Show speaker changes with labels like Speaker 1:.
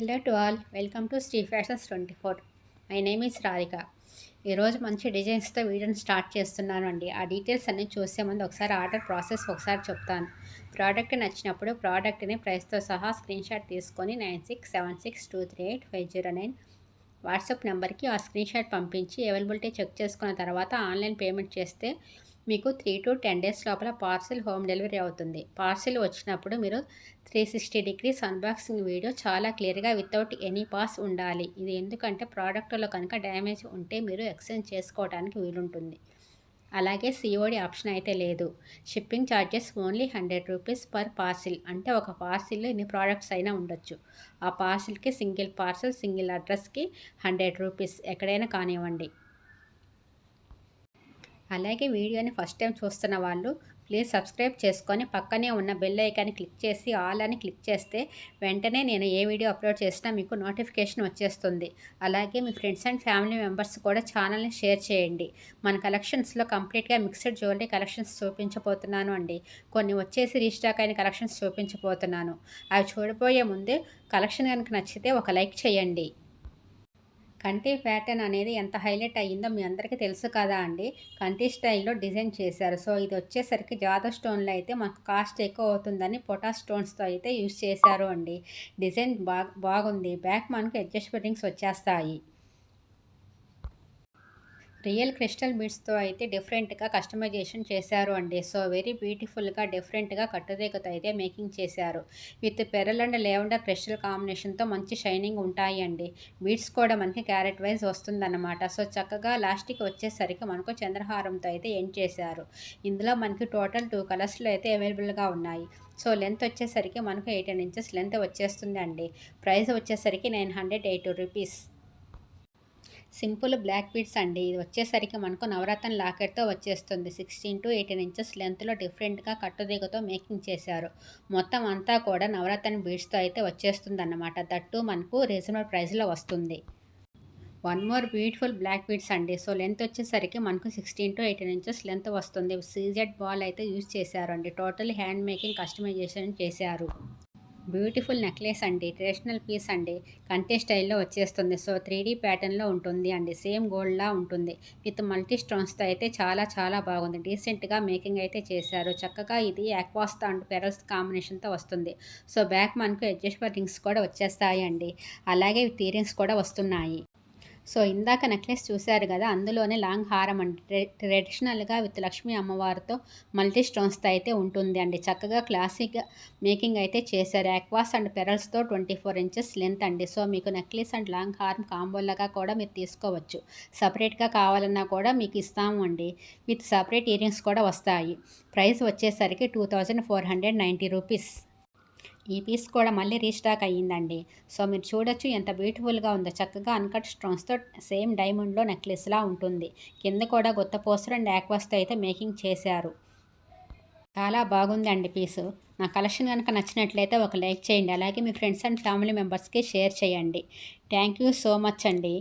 Speaker 1: Hello to all, welcome to Sri fashions 24. My name is Radhika. ఈరోజు మంచి డిజైన్స్తో వీడియోని స్టార్ట్ చేస్తున్నాను అండి. ఆ డీటెయిల్స్ అన్నీ చూసే ముందు ఒకసారి ఆర్డర్ ప్రాసెస్ ఒకసారి చెప్తాను. ప్రోడక్ట్ నచ్చినప్పుడు ప్రోడక్ట్ని ప్రైస్తో సహా స్క్రీన్ షాట్ తీసుకొని 9676238509 వాట్సాప్ నెంబర్కి ఆ స్క్రీన్ షాట్ పంపించి అవైలబిలిటీ చెక్ చేసుకున్న తర్వాత ఆన్లైన్ పేమెంట్ చేస్తే మీకు 3 to 10 డేస్ లోపల పార్సిల్ హోమ్ డెలివరీ అవుతుంది. పార్సిల్ వచ్చినప్పుడు మీరు 360 డిగ్రీస్ అన్బాక్సింగ్ వీడియో చాలా క్లియర్గా వితౌట్ ఎనీ పాస్ ఉండాలి. ఇది ఎందుకంటే ప్రోడక్ట్లో కనుక డ్యామేజ్ ఉంటే మీరు ఎక్స్చేంజ్ చేసుకోవడానికి వీలుంటుంది. అలాగే సిఓడి ఆప్షన్ అయితే లేదు. Shipping charges only 100 rupees per parcel. అంటే ఒక పార్సిల్లో ఎన్ని ప్రోడక్ట్స్ అయినా ఉండొచ్చు. ఆ పార్సిల్కి సింగిల్ పార్సిల్ సింగిల్ అడ్రస్కి 100 రూపీస్ ఎక్కడైనా కానివ్వండి. అలాగే వీడియోని ఫస్ట్ టైం చూస్తున్న వాళ్ళు ప్లీజ్ సబ్స్క్రైబ్ చేసుకొని పక్కనే ఉన్న బెల్ ఐకాన్ని క్లిక్ చేసి ఆల్ అని క్లిక్ చేస్తే వెంటనే నేను ఏ వీడియో అప్లోడ్ చేసినా మీకు నోటిఫికేషన్ వచ్చేస్తుంది. అలాగే మీ ఫ్రెండ్స్ అండ్ ఫ్యామిలీ మెంబర్స్ కూడా ఛానల్ని షేర్ చేయండి. మన కలెక్షన్స్లో కంప్లీట్గా మిక్స్డ్ జ్యువెలరీ కలెక్షన్స్ చూపించబోతున్నాను అండి. కొన్ని వచ్చేసి రీస్టాక్ అయిన కలెక్షన్స్ చూపించబోతున్నాను. అవి చూడబోయే ముందే కలెక్షన్ కనుక నచ్చితే ఒక లైక్ చేయండి. కంటి ప్యాటర్న్ అనేది ఎంత హైలైట్ అయ్యిందో మీ అందరికీ తెలుసు కదా అండి. కంటి స్టైల్లో డిజైన్ చేశారు. సో ఇది వచ్చేసరికి జాదా స్టోన్లో అయితే మాకు కాస్ట్ ఎక్కువ అవుతుందని పొటా స్టోన్స్తో అయితే యూజ్ చేశారు అండి. డిజైన్ బాగుంది. బ్యాక్ మనకు అడ్జస్ట్మెంట్ రింగ్స్ వచ్చేస్తాయి. రియల్ క్రిస్టల్ బీడ్స్తో అయితే డిఫరెంట్గా కస్టమైజేషన్ చేశారు అండి. సో వెరీ బ్యూటిఫుల్గా డిఫరెంట్గా కట్టుదేకతో అయితే మేకింగ్ చేశారు. With pearl and lavender crystal కాంబినేషన్తో మంచి షైనింగ్ ఉంటాయి అండి. బీడ్స్ కూడా మనకి క్యారెట్ వైజ్ వస్తుందన్నమాట. సో చక్కగా లాస్ట్కి వచ్చేసరికి మనకు చంద్రహారంతో అయితే ఎండ్ చేశారు. ఇందులో మనకి టోటల్ 2 కలర్స్లో అయితే అవైలబుల్గా ఉన్నాయి. సో లెంత్ వచ్చేసరికి మనకు 18 ఇంచెస్ లెంత్ వచ్చేస్తుంది అండి. ప్రైస్ వచ్చేసరికి 980 రూపీస్. సింపుల్ బ్లాక్ బీడ్స్ అండి. ఇది వచ్చేసరికి మనకు నవరత్న లాకెట్తో వచ్చేస్తుంది. 16 to 18 ఇంచెస్ లెంత్లో డిఫరెంట్గా కట్టుదీగతో మేకింగ్ చేశారు. మొత్తం అంతా కూడా నవరత్న బీడ్స్తో అయితే వచ్చేస్తుంది అన్నమాట. దట్టు మనకు రీజనబుల్ ప్రైస్లో వస్తుంది. One more beautiful black beads అండి. సో లెంత్ వచ్చేసరికి మనకు 16 to 18 ఇంచెస్ లెంత్ వస్తుంది. సీజెడ్ బాల్ అయితే యూజ్ చేశారు అండి. టోటల్ హ్యాండ్ మేకింగ్ కస్టమైజేషన్ చేశారు. బ్యూటిఫుల్ నెక్లెస్ అండి. ట్రెడిషనల్ పీస్ అండి. కంటే స్టైల్లో వచ్చేస్తుంది. సో 3D ప్యాటర్న్లో ఉంటుంది అండి. సేమ్ గోల్డ్లా ఉంటుంది. విత్ మల్టీ స్టోన్స్తో అయితే చాలా చాలా బాగుంది. డీసెంట్గా మేకింగ్ అయితే చేశారు. చక్కగా ఇది ఆక్వాస్తో అండ్ పెరల్స్ కాంబినేషన్తో వస్తుంది. సో బ్యాక్ మనకు అడ్జస్ట్మెంట్ రింగ్స్ కూడా వచ్చేస్తాయి అండి. అలాగే విత్ ఇయరింగ్స్ కూడా వస్తున్నాయి. సో ఇందాక నెక్లెస్ చూశారు కదా, అందులోనే లాంగ్ హారం అండి. ట్రెడిషనల్గా విత్ లక్ష్మీ అమ్మవారితో మల్టీ స్టోన్స్తో అయితే ఉంటుంది అండి. చక్కగా క్లాసిక్ మేకింగ్ అయితే చేశారు. ఆక్వాస్ అండ్ పెరల్స్తో 24 ఇంచెస్ లెంత్ అండి. సో మీకు నెక్లెస్ అండ్ లాంగ్ హారం కాంబోలాగా కూడా మీరు తీసుకోవచ్చు. సపరేట్గా కావాలన్నా కూడా మీకు ఇస్తాము అండి. విత్ సపరేట్ ఇయరింగ్స్ కూడా వస్తాయి. ప్రైస్ వచ్చేసరికి 2490 రూపీస్. ఈ పీస్ కూడా మళ్ళీ రీస్టాక్ అయ్యిందండి. సో మీరు చూడొచ్చు ఎంత బ్యూటిఫుల్గా ఉందో. చక్కగా అన్కట్ స్టోన్స్తో సేమ్ డైమండ్లో నెక్లెస్లా ఉంటుంది. కింద కూడా గొత్తపోసరు అండ్ ఆక్వాస్తో అయితే మేకింగ్ చేశారు. చాలా బాగుందండి పీసు. నా కలెక్షన్ కనుక నచ్చినట్లయితే ఒక లైక్ చేయండి. అలాగే మీ ఫ్రెండ్స్ అండ్ ఫ్యామిలీ మెంబర్స్కి షేర్ చేయండి. థ్యాంక్ యూ సో మచ్ అండి.